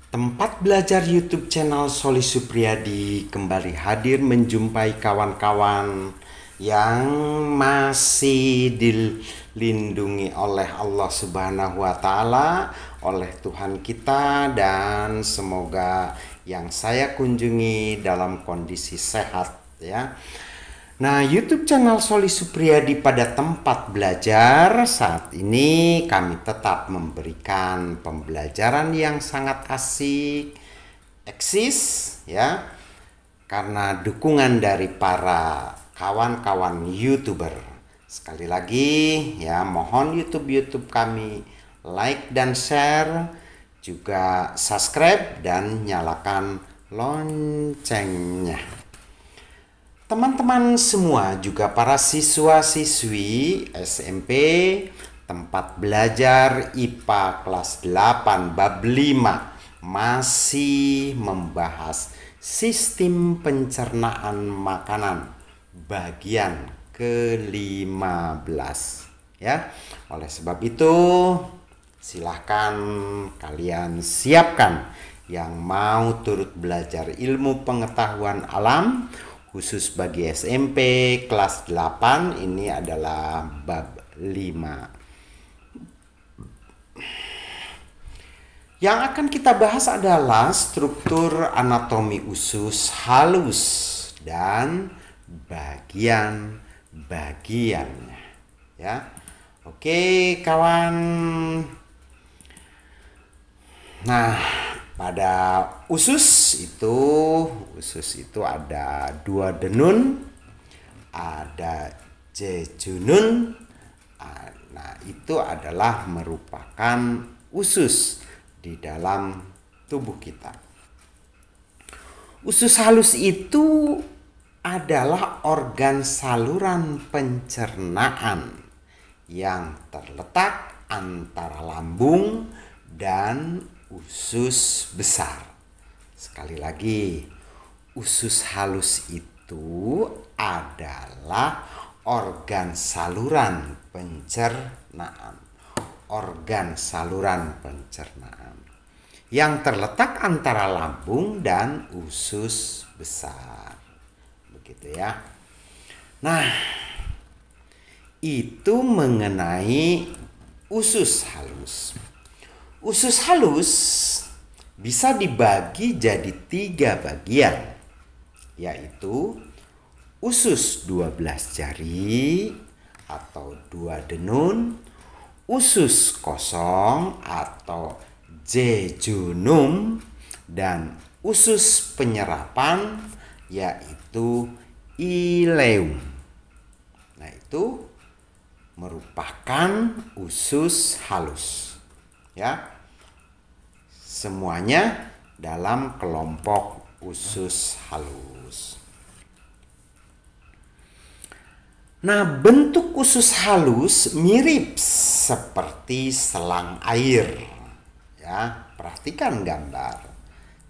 Tempat belajar YouTube channel Soli Supriyadi kembali hadir menjumpai kawan-kawan yang masih dilindungi oleh Allah Subhanahu wa Ta'ala, oleh Tuhan kita, dan semoga yang saya kunjungi dalam kondisi sehat ya. Nah, YouTube channel Soli Supriyadi pada tempat belajar saat ini kami tetap memberikan pembelajaran yang sangat asik, eksis ya, karena dukungan dari para kawan-kawan YouTuber. Sekali lagi ya, mohon YouTube kami like dan share, juga subscribe dan nyalakan loncengnya. Teman-teman semua, juga para siswa-siswi SMP tempat belajar IPA kelas 8 bab 5 masih membahas sistem pencernaan makanan bagian ke-15 ya. Oleh sebab itu, silahkan kalian siapkan yang mau turut belajar ilmu pengetahuan alam khusus bagi SMP kelas 8. Ini adalah bab 5. Yang akan kita bahas adalah struktur anatomi usus halus dan bagian-bagiannya ya. Oke kawan. Nah, pada usus itu ada dua denun, ada jejunun. Nah, itu adalah merupakan usus di dalam tubuh kita. Usus halus itu adalah organ saluran pencernaan yang terletak antara lambung dan usus besar. Sekali lagi, usus halus itu adalah organ saluran pencernaan. Organ saluran pencernaan yang terletak antara lambung dan usus besar. Begitu ya. Nah, itu mengenai usus halus. Usus halus bisa dibagi jadi 3 bagian, yaitu usus 12 jari atau 2 denun, usus kosong atau jejunum, dan usus penyerapan yaitu ileum. Nah, itu merupakan usus halus. Ya, semuanya dalam kelompok usus halus. Nah, bentuk usus halus mirip seperti selang air. Ya, perhatikan gambar.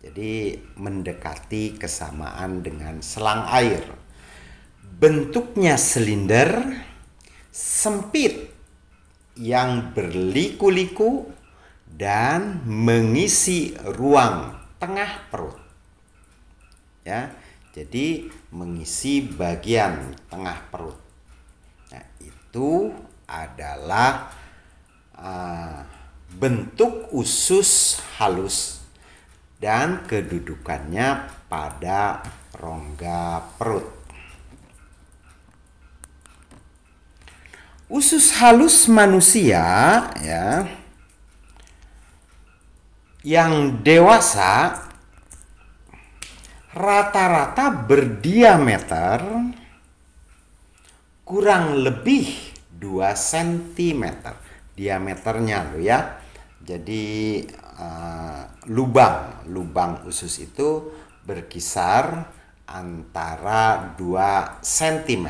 Jadi mendekati kesamaan dengan selang air. Bentuknya silinder, sempit, yang berliku-liku dan mengisi ruang tengah perut ya, jadi mengisi bagian tengah perut. Nah, itu adalah bentuk usus halus dan kedudukannya pada rongga perut. Usus halus manusia ya yang dewasa rata-rata berdiameter kurang lebih 2 cm diameternya loh ya. Jadi lubang usus itu berkisar antara 2 cm.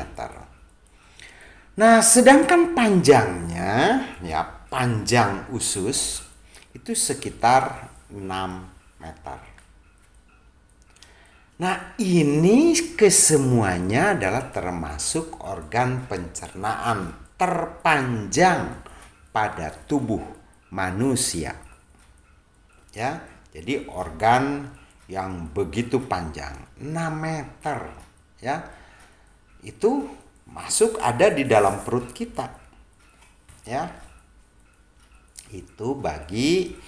Nah, sedangkan panjangnya ya, panjang usus itu sekitar 6 meter. Nah, ini kesemuanya adalah termasuk organ pencernaan terpanjang pada tubuh manusia. Ya, Jadi organ yang begitu panjang, 6 meter ya. Itu masuk ada di dalam perut kita. Ya. Itu bagi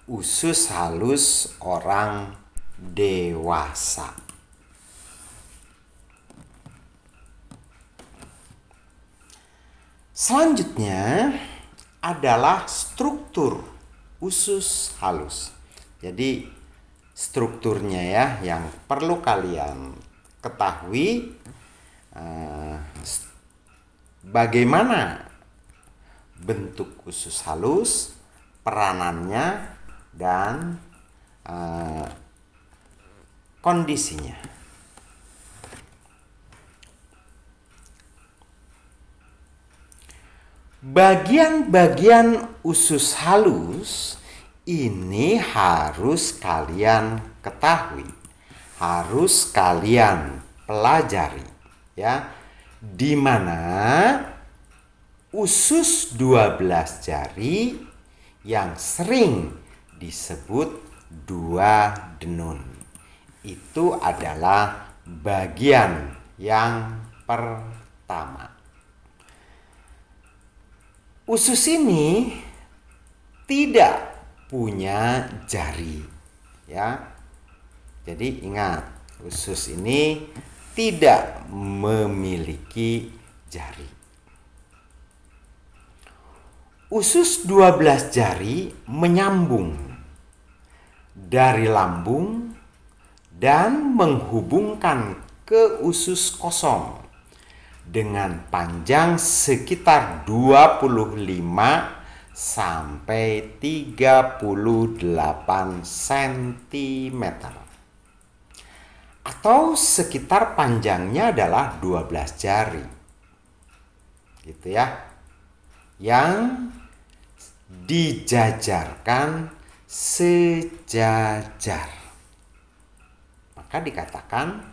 usus halus orang dewasa. Selanjutnya adalah struktur usus halus. Jadi strukturnya ya yang perlu kalian ketahui, bagaimana bentuk usus halus, peranannya, dan kondisinya. Bagian-bagian usus halus ini harus kalian ketahui, harus kalian pelajari ya, di mana usus 12 jari yang sering disebut dua denun itu adalah bagian yang pertama. Usus ini tidak punya jari ya. Jadi ingat, usus ini tidak memiliki jari. Usus 12 jari menyambung dari lambung dan menghubungkan ke usus kosong dengan panjang sekitar 25 sampai 38 cm. Atau sekitar panjangnya adalah 12 jari. Gitu ya. Yang dijajarkan sejajar. Maka dikatakan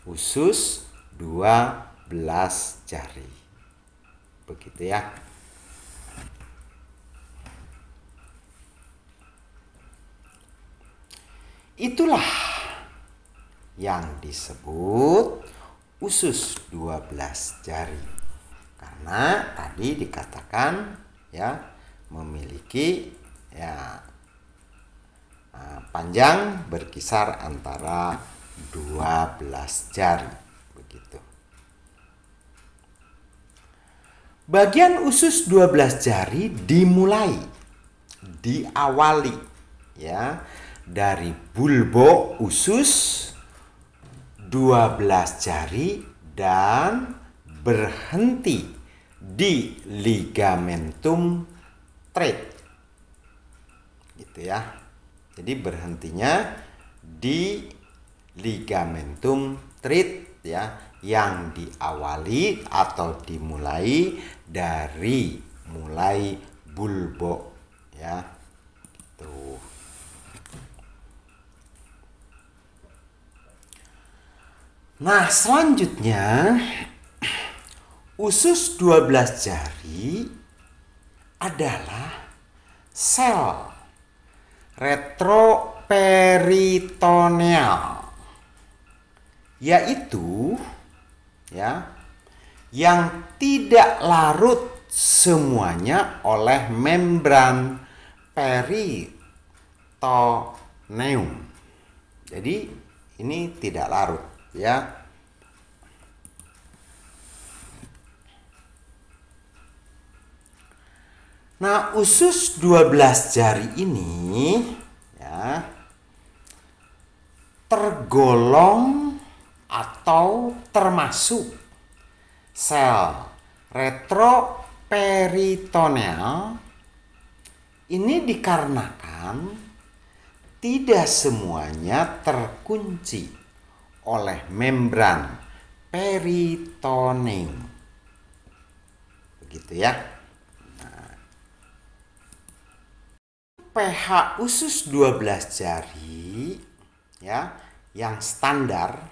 usus 12 jari. Begitu ya. Itulah yang disebut usus 12 jari. Karena tadi dikatakan ya memiliki ya panjang berkisar antara 12 jari. Begitu. Bagian usus 12 jari diawali ya dari bulbo usus 12 jari dan berhenti di ligamentum thread. Gitu ya. Jadi berhentinya di ligamentum thread ya, yang diawali atau dimulai dari mulai bulbo ya. Tuh. Nah, selanjutnya usus 12 jari adalah sel retroperitoneal, yaitu ya yang tidak larut semuanya oleh membran peritoneum. Jadi ini tidak larut ya. Nah, usus 12 jari ini ya tergolong atau termasuk sel retroperitoneal ini dikarenakan tidak semuanya terkunci oleh membran peritoneum. Begitu ya. Nah, pH usus 12 jari ya yang standar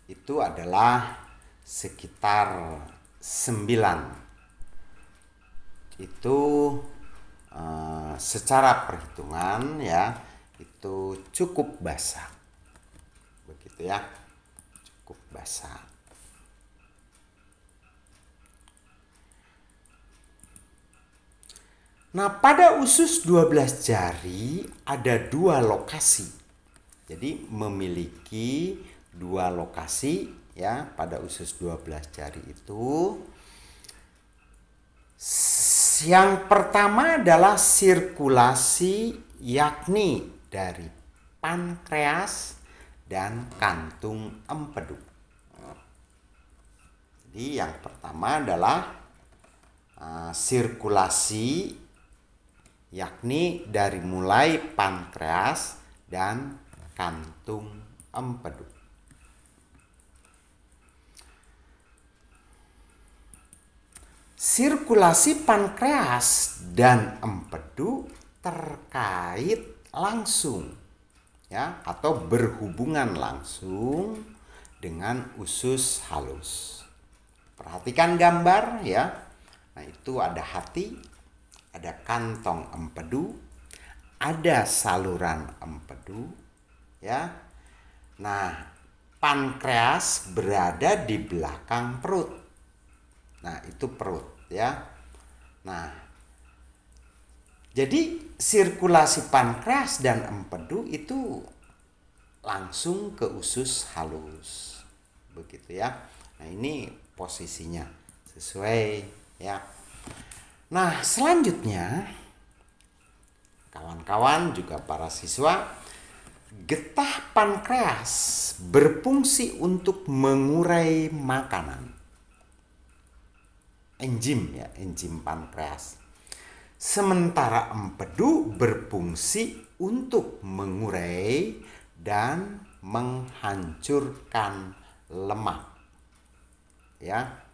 itu adalah sekitar 9. Itu secara perhitungan ya itu cukup basah. Begitu ya. Cukup basah. Nah, pada usus 12 jari ada 2 lokasi. Jadi memiliki 2 lokasi ya pada usus 12 jari itu. Yang pertama adalah sirkulasi, yakni dari pankreas dan kantung empedu. Jadi yang pertama adalah sirkulasi, yakni dari mulai pankreas dan kantung empedu. Sirkulasi pankreas dan empedu terkait langsung ya atau berhubungan langsung dengan usus halus. Perhatikan gambar ya. Nah, itu ada hati, ada kantong empedu, ada saluran empedu ya. Nah, pankreas berada di belakang perut. Nah, itu perut ya. Nah, jadi sirkulasi pankreas dan empedu itu langsung ke usus halus. Begitu ya. Nah, ini posisinya sesuai ya. Nah, selanjutnya kawan-kawan juga para siswa, getah pankreas berfungsi untuk mengurai makanan. Enzim ya, enzim pankreas. Sementara empedu berfungsi untuk mengurai dan menghancurkan lemak. Ya.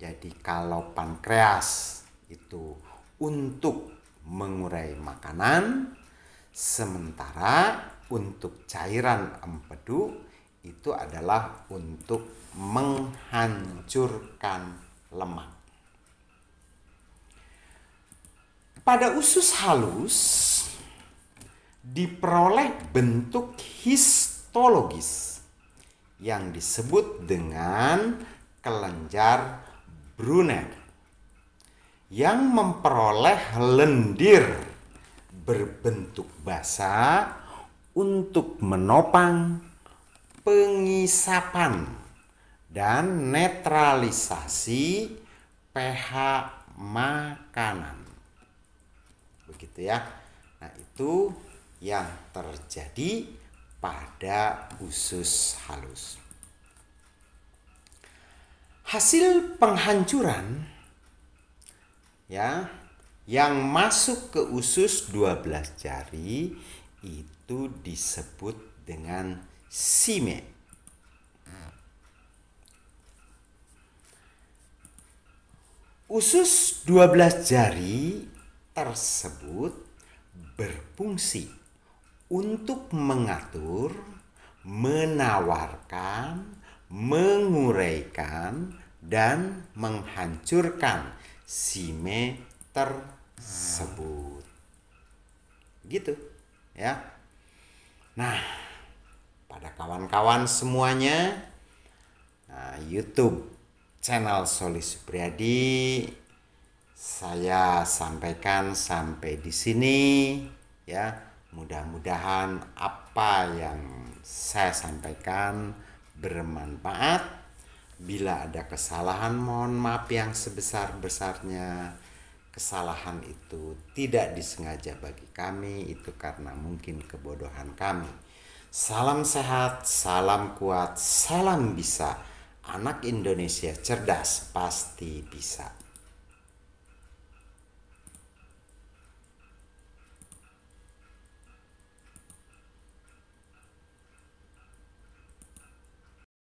Jadi kalau pankreas itu untuk mengurai makanan, sementara untuk cairan empedu itu adalah untuk menghancurkan lemak. Pada usus halus diperoleh bentuk histologis yang disebut dengan kelenjar Brunner yang memperoleh lendir berbentuk basa untuk menopang pengisapan dan netralisasi pH makanan. Begitu ya. Nah, itu yang terjadi pada usus halus. Hasil penghancuran ya yang masuk ke usus 12 jari itu disebut dengan sime. Usus 12 jari tersebut berfungsi untuk mengatur, menawarkan, menguraikan, dan menghancurkan sime tersebut. Gitu ya. Nah, pada kawan-kawan semuanya, YouTube channel Soli Supriyadi saya sampaikan sampai di sini ya. Mudah-mudahan apa yang saya sampaikan bermanfaat. Bila ada kesalahan, mohon maaf yang sebesar-besarnya. Kesalahan itu tidak disengaja bagi kami, itu karena mungkin kebodohan kami. Salam sehat, salam kuat, salam bisa. Anak Indonesia cerdas pasti bisa.